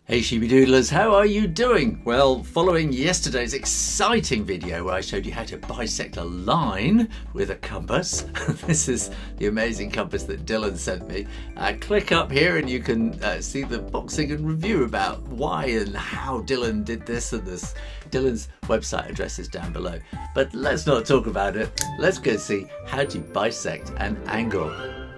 Hey Sheebidoodlers, how are you doing? Well, following yesterday's exciting video where I showed you how to bisect a line with a compass, this is the amazing compass that Dylan sent me. Click up here and you can see the boxing and review about why and how Dylan did this, and this. Dylan's website address is down below. But let's not talk about it. Let's go see how to bisect an angle.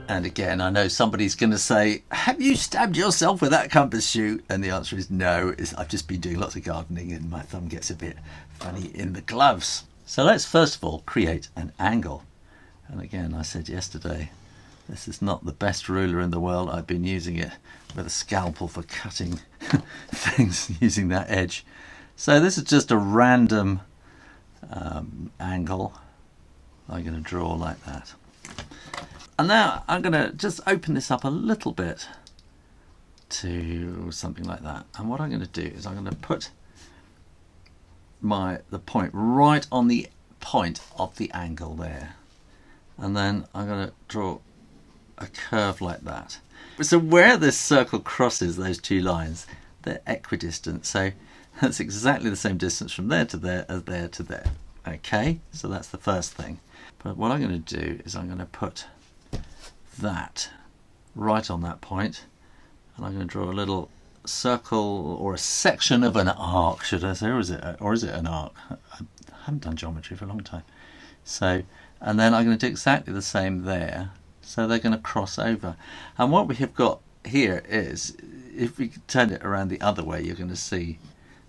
And again, I know somebody's going to say, have you stabbed yourself with that compass, Shoo? And the answer is no. I've just been doing lots of gardening and my thumb gets a bit funny in the gloves. So let's first of all create an angle. And again, I said yesterday, this is not the best ruler in the world. I've been using it with a scalpel for cutting things using that edge. So this is just a random angle. I'm going to draw like that. And now I'm going to just open this up a little bit to something like that. And what I'm going to do is I'm going to put the point right on the point of the angle there. And then I'm going to draw a curve like that. So where this circle crosses those two lines, they're equidistant. So that's exactly the same distance from there to there as there to there. Okay, so that's the first thing. But what I'm going to do is I'm going to put that right on that point, and I'm going to draw a little circle or a section of an arc, should I say, or is it an arc? I haven't done geometry for a long time. So, and then I'm going to do exactly the same there, so they're going to cross over. And what we have got here is, if we turn it around the other way, you're going to see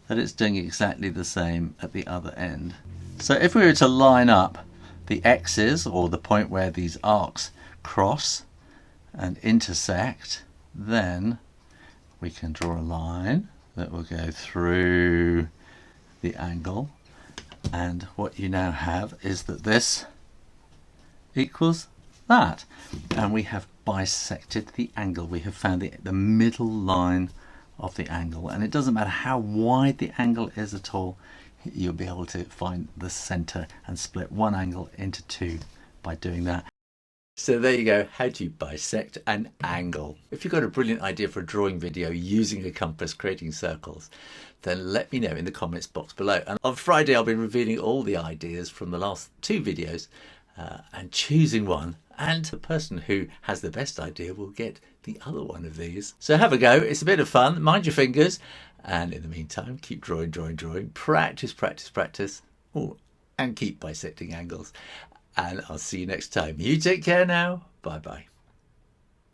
that it's doing exactly the same at the other end. So if we were to line up the x's, or the point where these arcs cross and intersect, then we can draw a line that will go through the angle, and what you now have is that this equals that, and we have bisected the angle. We have found the middle line of the angle, and it doesn't matter how wide the angle is at all, you'll be able to find the center and split one angle into two by doing that. So there you go, how to bisect an angle. If you've got a brilliant idea for a drawing video using a compass creating circles, then let me know in the comments box below. And on Friday I'll be revealing all the ideas from the last two videos and choosing one, and the person who has the best idea will get the other one of these. So have a go, it's a bit of fun, mind your fingers, and in the meantime keep drawing, practice, and keep bisecting angles. And I'll see you next time. You take care now. Bye bye.